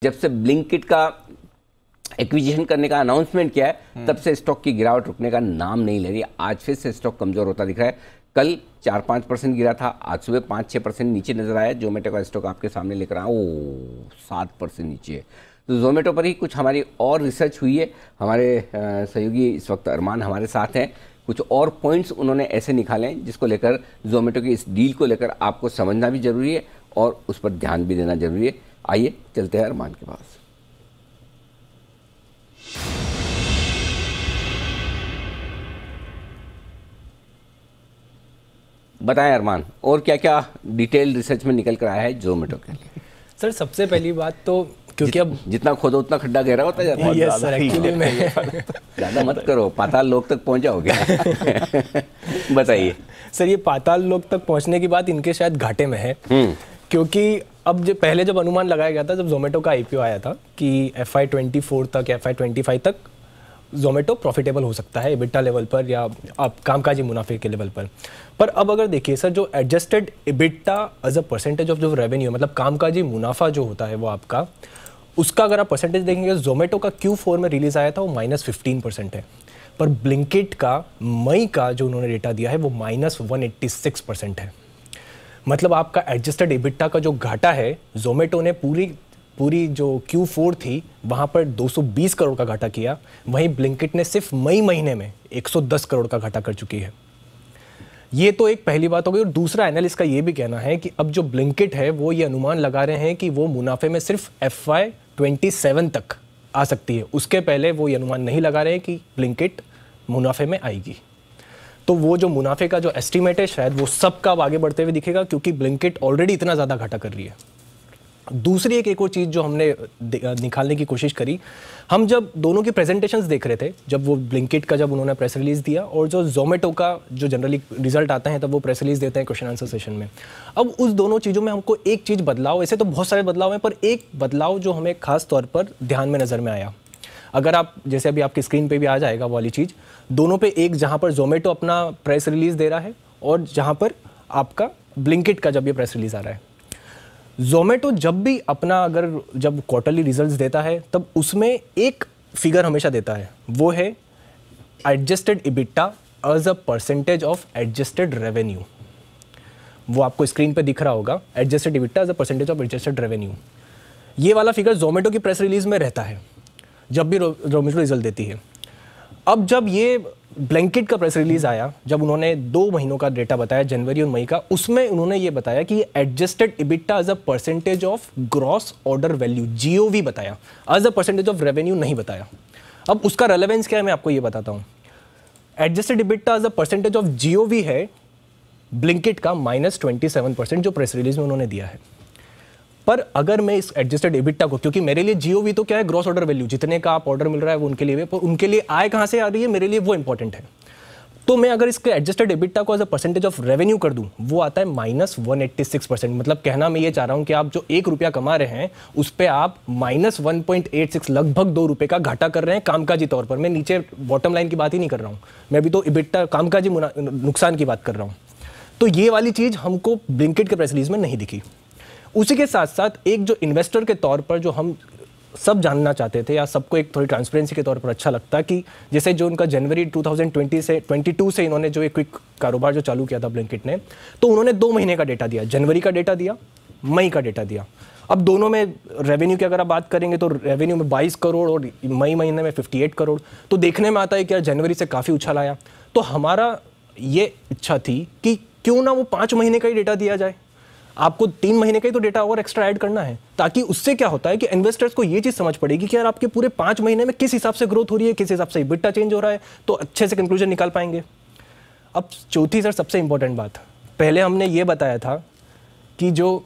जब से ब्लिंकिट का एक्विजिशन करने का अनाउंसमेंट किया है तब से स्टॉक की गिरावट रुकने का नाम नहीं ले रही। आज फिर से स्टॉक कमजोर होता दिख रहा है। कल 4-5% गिरा था, आज सुबह 5-6% नीचे नजर आया। जोमेटो का स्टॉक आपके सामने लेकर आया, ओ 7% नीचे है। तो जोमेटो पर ही कुछ हमारी और रिसर्च हुई है। हमारे सहयोगी इस वक्त अरमान हमारे साथ हैं। कुछ और पॉइंट्स उन्होंने ऐसे निकाले हैं जिसको लेकर जोमेटो की इस डील को लेकर आपको समझना भी जरूरी है और उस पर ध्यान भी देना जरूरी है। आइए चलते हैं अरमान के पास। बताएं अरमान, और क्या क्या डिटेल रिसर्च में निकल कर आया है जोमेटो के लिए? सर सबसे पहली बात तो क्योंकि अब जितना खोदो उतना खड्डा गहरा होता जाता है। यस सर, एक्चुअली मैं ज़्यादा मत करो, पाताल लोक तक पहुंच जाओगे। बताइए सर, ये पाताल लोक तक पहुंचने की बात इनके शायद घाटे में है, क्योंकि अब जब अनुमान लगाया गया था, जब जोमेटो का आईपीओ आया था कि FY24 तक या FY25 तक जोमेटो प्रॉफिटेबल हो सकता है EBITDA लेवल पर या आप कामकाजी मुनाफे के लेवल पर अब अगर देखिए सर, जो adjusted EBITDA as a percentage of जो रेवेन्यू, मतलब कामकाजी मुनाफा जो होता है वो आपका, उसका अगर आप परसेंटेज देखेंगे, जोमेटो का Q4 में रिलीज आया था वो -15% है, पर ब्लिंकिट का मई का जो उन्होंने डेटा दिया है वो -186% है। मतलब आपका एडजस्टेड EBITDA का जो घाटा है, जोमेटो ने पूरी जो Q4 थी वहाँ पर 220 करोड़ का घाटा किया, वहीं ब्लिंकिट ने सिर्फ मई महीने में 110 करोड़ का घाटा कर चुकी है। ये तो एक पहली बात हो गई। और दूसरा, एनालिस्ट का ये भी कहना है कि अब जो ब्लिंकिट है वो ये अनुमान लगा रहे हैं कि वो मुनाफे में सिर्फ FY27 तक आ सकती है, उसके पहले वो ये अनुमान नहीं लगा रहे हैं कि ब्लिंकिट मुनाफे में आएगी। तो वो जो मुनाफे का जो एस्टीमेट है शायद वो सबका आगे बढ़ते हुए दिखेगा, क्योंकि ब्लिंकिट ऑलरेडी इतना ज़्यादा घाटा कर रही है। दूसरी एक और चीज़ जो हमने निकालने की कोशिश करी, हम जब दोनों की प्रेजेंटेशंस देख रहे थे, जब वो ब्लिंकिट का जब उन्होंने प्रेस रिलीज़ दिया और जो जोमेटो का जो जनरली रिजल्ट आता है तब वो प्रेस रिलीज़ देते हैं क्वेश्चन आंसर सेशन में। अब उस दोनों चीज़ों में हमको एक चीज़ बदलाव, ऐसे तो बहुत सारे बदलाव हैं, पर एक बदलाव जो हमें खास तौर पर ध्यान में नज़र में आया, अगर आप जैसे अभी आपकी स्क्रीन पे भी आ जाएगा वाली चीज़, दोनों पे एक जहाँ पर जोमेटो अपना प्रेस रिलीज़ दे रहा है और जहाँ पर आपका ब्लिंकिट का जब ये प्रेस रिलीज़ आ रहा है। जोमेटो जब भी अपना जब क्वार्टरली रिजल्ट्स देता है तब उसमें एक फिगर हमेशा देता है, वो है adjusted EBITDA as a percentage of adjusted revenue. वो आपको स्क्रीन पे दिख रहा होगा, adjusted EBITDA as a percentage of adjusted revenue. ये वाला फिगर जोमेटो की प्रेस रिलीज में रहता है जब भी जोमेटो रिजल्ट देती है। अब जब ये ब्लिंकिट का प्रेस रिलीज आया, जब उन्होंने 2 महीनों का डेटा बताया, जनवरी और मई का, उसमें उन्होंने ये बताया कि adjusted EBITDA as a percentage of gross order value, GOV बताया, as a percentage of revenue नहीं बताया। अब उसका रेलेवेंस क्या है मैं आपको ये बताता हूँ। Adjusted EBITDA as a percentage of GOV है ब्लिंकिट का -27% जो प्रेस रिलीज में उन्होंने दिया है। पर अगर मैं इस एडजस्टेड EBITDA को, क्योंकि मेरे लिए GOV तो क्या है, ग्रॉस ऑर्डर वैल्यू, जितने का आप ऑर्डर मिल रहा है वो उनके लिए, पर उनके लिए आय कहाँ से आ रही है मेरे लिए वो इंपॉर्टेंट है। तो मैं अगर इसके एडजस्टेड EBITDA को as a percentage of revenue कर दूं, वो आता है -186%। मतलब कहना मैं ये चाह रहा हूं कि आप जो ₹1 कमा रहे हैं उस पर आप -1.86, लगभग ₹2 का घाटा कर रहे हैं कामकाजी तौर पर। मैं नीचे बॉटम लाइन की बात ही नहीं कर रहा हूँ, मैं भी तो EBITDA कामकाजी नुकसान की बात कर रहा हूँ। तो ये वाली चीज़ हमको ब्लिंकिट के प्रेस रिलीज में नहीं दिखी। उसी के साथ साथ एक जो इन्वेस्टर के तौर पर जो हम सब जानना चाहते थे, या सबको एक थोड़ी ट्रांसपेरेंसी के तौर पर अच्छा लगता कि जैसे जो उनका जनवरी 2022 से इन्होंने जो एक क्विक कारोबार जो चालू किया था ब्लिंकिट ने, तो उन्होंने 2 महीने का डेटा दिया, जनवरी का डेटा दिया, मई का डेटा दिया। अब दोनों में रेवेन्यू की अगर आप बात करेंगे तो रेवेन्यू में 22 करोड़ और मई महीने में 58 करोड़। तो देखने में आता है कि यार जनवरी से काफ़ी उछाल आया। तो हमारा ये इच्छा थी कि क्यों ना वो 5 महीने का ही डेटा दिया जाए, आपको 3 महीने का ही तो डेटा और एक्स्ट्रा ऐड करना है, ताकि उससे क्या होता है कि इन्वेस्टर्स को ये चीज़ समझ पड़ेगी कि यार आपके पूरे 5 महीने में किस हिसाब से ग्रोथ हो रही है, किस हिसाब से EBITDA चेंज हो रहा है, तो अच्छे से कंक्लूजन निकाल पाएंगे। अब चौथी सर सबसे इंपॉर्टेंट बात, पहले हमने ये बताया था कि जो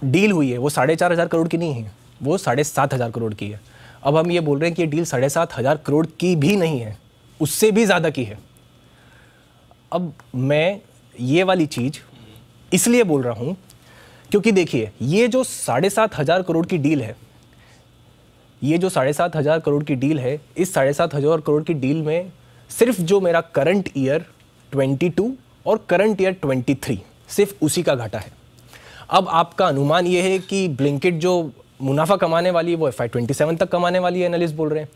डील हुई है वो 4,500 करोड़ की नहीं है, वो 7,500 करोड़ की है। अब हम ये बोल रहे हैं कि ये डील 7,500 करोड़ की भी नहीं है, उससे भी ज़्यादा की है। अब मैं ये वाली चीज़ इसलिए बोल रहा हूं क्योंकि देखिए, ये जो 7,500 करोड़ की डील है, ये जो 7,500 करोड़ की डील है, इस 7,500 करोड़ की डील में सिर्फ जो मेरा करंट ईयर 22 और करंट ईयर 23 सिर्फ उसी का घाटा है। अब आपका अनुमान ये है कि ब्लिंकिट जो मुनाफा कमाने वाली है वो FY27 तक कमाने वाली है, एनालिस्ट बोल रहे हैं।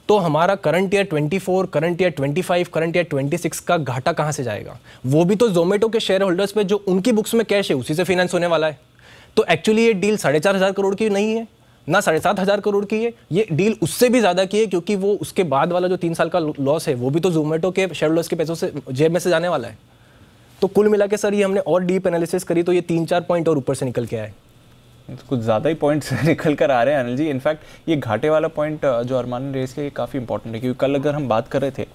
तो हमारा current year 24, current year 25, current year 26 का घाटा कहाँ से जाएगा? वो भी तो जोमेटो के शेयर होल्डर्स पे जो उनकी बुक्स में कैश है उसी से फाइनेंस होने वाला है। तो एक्चुअली ये डील 4,500 करोड़ की नहीं है ना 7,500 करोड़ की है, ये डील उससे भी ज़्यादा की है, क्योंकि वो उसके बाद वाला जो 3 साल का लॉस है वो भी तो जोमेटो के शेयर होल्डर्स के पैसों से जेब में से जाने वाला है। तो कुल मिला के सर ये हमने और डीप एनालिसिस करी तो ये 3-4 पॉइंट और ऊपर से निकल के आए। कुछ ज़्यादा ही पॉइंट्स निकल कर आ रहे हैं अनिल जी। इनफैक्ट ये घाटे वाला पॉइंट जो अरमान ने रेस किया ये काफ़ी इंपॉर्टेंट है, क्योंकि कल अगर हम बात कर रहे थे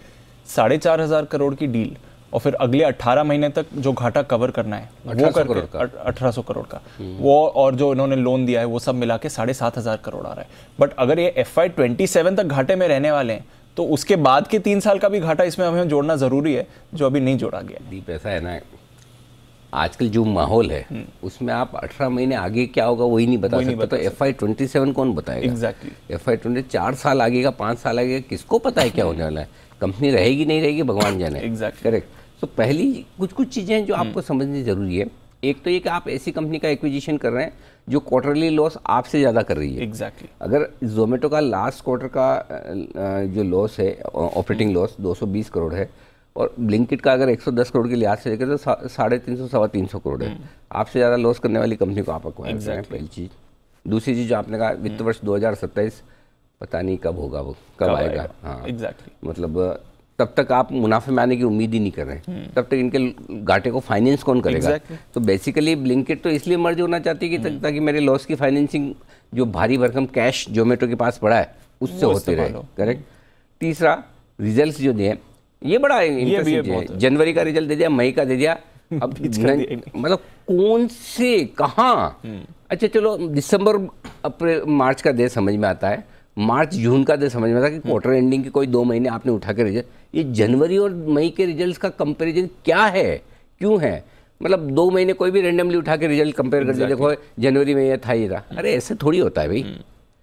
4,500 करोड़ की डील और फिर अगले 18 महीने तक जो घाटा कवर करना है वो करके 1,800 करोड़ का वो, और जो इन्होंने लोन दिया है वो सब मिला के 7,500 करोड़ आ रहा है। बट अगर ये FY27 तक घाटे में रहने वाले हैं तो उसके बाद के 3 साल का भी घाटा इसमें हमें जोड़ना ज़रूरी है, जो अभी नहीं जोड़ा गया। दीप ऐसा है ना, आजकल जो माहौल है उसमें आप 18 महीने आगे क्या होगा वही नहीं बता सकते, तो FY27 कौन बताएगा? एग्जैक्टली। FY20 4 साल आगे का 5 साल आगे का किसको पता है क्या होने वाला है? कंपनी रहेगी नहीं रहेगी भगवान जाने। Exactly correct. तो पहली कुछ चीज़ें हैं जो आपको समझनी जरूरी है। एक तो ये कि आप ऐसी कंपनी का एक्विजिशन कर रहे हैं जो क्वार्टरली लॉस आपसे ज़्यादा कर रही है। एग्जैक्टली। अगर जोमेटो का लास्ट क्वार्टर का जो लॉस है ऑपरेटिंग लॉस 220 करोड़ है और ब्लिंकिट का अगर 110 करोड़ के लिहाज से देखें तो 350 सवा 300 करोड़ है। आपसे ज़्यादा लॉस करने वाली कंपनी को आप अक्वायर कर रहे हैं, पहली चीज़। दूसरी चीज़ जो आपने कहा वित्त वर्ष 2027 पता नहीं कब होगा, वो कब आएगा। हाँ एग्जैक्टली। मतलब तब तक आप मुनाफे में आने की उम्मीद ही नहीं कर रहे हैं, तब तक इनके घाटे को फाइनेंस कौन करेगा? तो बेसिकली ब्लिंकिट तो इसलिए मर्ज होना चाहती है कि ताकि मेरे लॉस की फाइनेंसिंग जो भारी भरकम कैश जोमेटो के पास पड़ा है उससे होती रहे। करेक्ट। तीसरा रिजल्ट्स जो दिए ये बड़ा इंटरेस्टिंग है। जनवरी का रिजल्ट दे दिया, मई का दे दिया, अब मतलब कौन से कहाँ? अच्छा चलो दिसंबर अप्रैल मार्च का दे समझ में आता है, मार्च जून का दे समझ में आता है कि क्वार्टर एंडिंग के कोई 2 महीने आपने उठा के रिजल्ट, ये जनवरी और मई के रिजल्ट्स का कंपैरिजन क्या है, क्यों है? मतलब 2 महीने कोई भी रैंडमली उठा के रिजल्ट कंपेयर कर दिया, देखो जनवरी में ये था ये था। अरे ऐसे थोड़ी होता है भाई,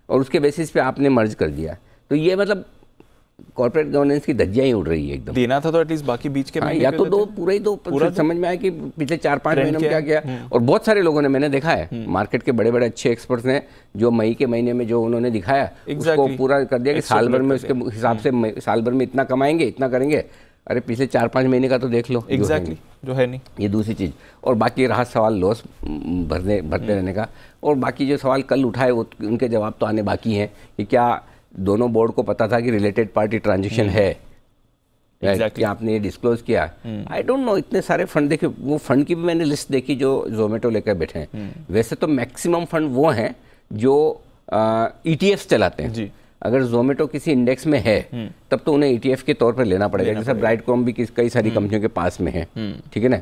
और उसके बेसिस पे आपने मर्ज कर दिया। तो ये मतलब कॉर्पोरेट गवर्नेंस की धज्जियां ही उड़ रही है एकदम। देना था तो एटलीस्ट बाकी बीच के या तो दो पूरा समझ में आया कि पिछले 4-5 महीनों में क्या किया। और बहुत सारे लोगों ने, मैंने देखा है मार्केट के बड़े बड़े अच्छे एक्सपर्ट्स ने जो मई के महीने में जो उन्होंने दिखाया उसको पूरा कर दिया कि साल भर में उसके हिसाब से साल भर में इतना कमाएंगे, इतना करेंगे। अरे पिछले 4-5 महीने का तो देख लो। एग्जैक्टली जो है नहीं। ये दूसरी चीज़। और बाकी रहा सवाल लॉस भरते रहने का, और बाकी जो सवाल कल उठाए वो उनके जवाब तो आने बाकी हैं कि क्या दोनों बोर्ड को पता था कि रिलेटेड पार्टी ट्रांजैक्शन है, कि आपने ये डिस्क्लोज किया? I don't know. इतने सारे फंड देखे, वो फंड की भी मैंने लिस्ट देखी जो जोमेटो लेकर बैठे हैं। वैसे तो मैक्सिमम फंड वो हैं जो ETFs चलाते हैं जी। अगर जोमेटो किसी इंडेक्स में है तब तो उन्हें ETF के तौर पर लेना पड़ेगा, जैसे ब्राइटकॉम भी कई सारी कंपनियों के पास में है, ठीक है ना।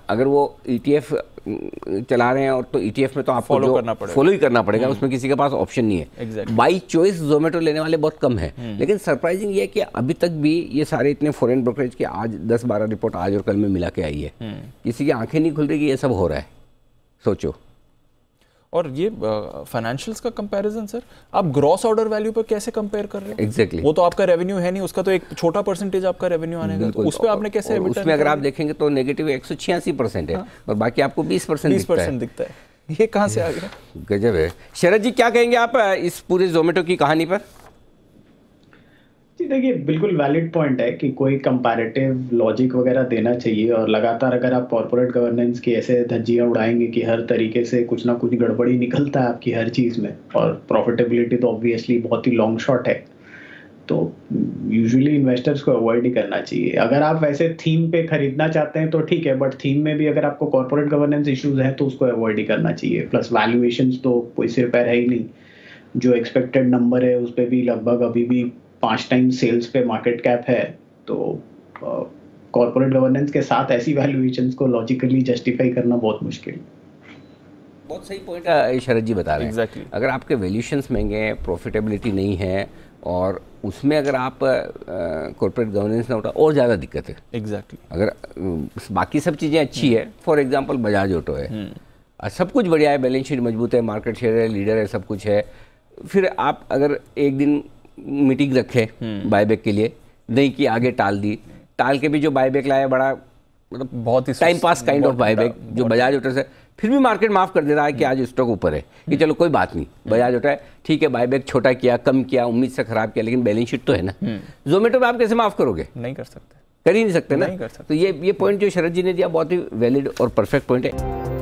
अगर वो ETF चला रहे हैं और तो ETF में तो आपको फॉलो ही करना पड़ेगा, उसमें किसी के पास ऑप्शन नहीं है। बाई चॉइस जोमेटो लेने वाले बहुत कम है। लेकिन सरप्राइजिंग ये है कि अभी तक भी ये सारे इतने फॉरेन ब्रोकरेज के आज 10-12 रिपोर्ट आज और कल में मिला के आई है, किसी की आंखें नहीं खुल रही कि ये सब हो रहा है। सोचो। और ये फाइनेंशियल्स का कंपैरिजन सर, आप ग्रॉस ऑर्डर वैल्यू पर कैसे कंपेयर कर रहे हैं? एग्जैक्टली। वो तो आपका रेवेन्यू है नहीं, उसका तो एक छोटा परसेंटेज आपका रेवेन्यू आने का, उस पे आपने कैसे? उसमें अगर आप देखेंगे तो नेगेटिव 186% है और बाकी आपको 20% दिखता है। ये कहाँ से आ गया? गजब है। शरद जी क्या कहेंगे आप इस पूरे जोमेटो की कहानी पर? जी देखिए, बिल्कुल वैलिड पॉइंट है कि कोई कंपैरेटिव लॉजिक वगैरह देना चाहिए, और लगातार अगर आप कॉर्पोरेट गवर्नेंस की ऐसे धज्जियां उड़ाएंगे कि हर तरीके से कुछ ना कुछ गड़बड़ी निकलता है आपकी हर चीज़ में, और प्रॉफिटेबिलिटी तो ऑब्वियसली बहुत ही लॉन्ग शॉट है, तो यूजुअली इन्वेस्टर्स को अवॉइड ही करना चाहिए। अगर आप वैसे थीम पे खरीदना चाहते हैं तो ठीक है, बट थीम में भी अगर आपको कॉर्पोरेट गवर्नेंस इश्यूज हैं तो उसको अवॉइड ही करना चाहिए। प्लस वैल्यूएशंस तो कोई सिर पैर है ही नहीं, जो एक्सपेक्टेड नंबर है उस पर भी लगभग अभी भी 5 टाइम्स सेल्स पे मार्केट कैप है, तो कॉर्पोरेट गवर्नेंस के साथ ऐसी वैल्यूएशंस को लॉजिकली जस्टिफाई करना बहुत मुश्किल। बहुत सही पॉइंट है शरद जी बता रहे हैं। Exactly. अगर आपके वैल्यूएशंस महंगे हैं, प्रॉफिटेबिलिटी नहीं है, और उसमें अगर आप कॉर्पोरेट गवर्नेंस ना उठा और ज़्यादा दिक्कत है। एग्जैक्टली। अगर बाकी सब चीज़ें अच्छी है, फॉर एग्जांपल बजाज ऑटो है, सब कुछ बढ़िया है, बैलेंस शीट मजबूत है, मार्केट शेयर है, लीडर है, सब कुछ है, फिर आप अगर एक दिन मीटिंग रखे बायबैक के लिए, नहीं कि आगे टाल दी, टाल के भी जो बायबैक लाया बड़ा मतलब बहुत ही time pass kind of buyback जो बजाज ऑटो से फिर भी मार्केट माफ़ कर दे रहा है कि आज स्टॉक ऊपर है कि चलो कोई बात नहीं, बजाज उठाए, ठीक है, बायबैक छोटा किया, कम किया, उम्मीद से खराब किया, लेकिन बैलेंस शीट तो है ना। जोमेटो पे आप कैसे माफ़ करोगे? नहीं कर सकते, कर ही नहीं सकते ना। नहीं कर सकते। तो ये पॉइंट जो शरद जी ने दिया बहुत ही वैलिड और परफेक्ट पॉइंट है।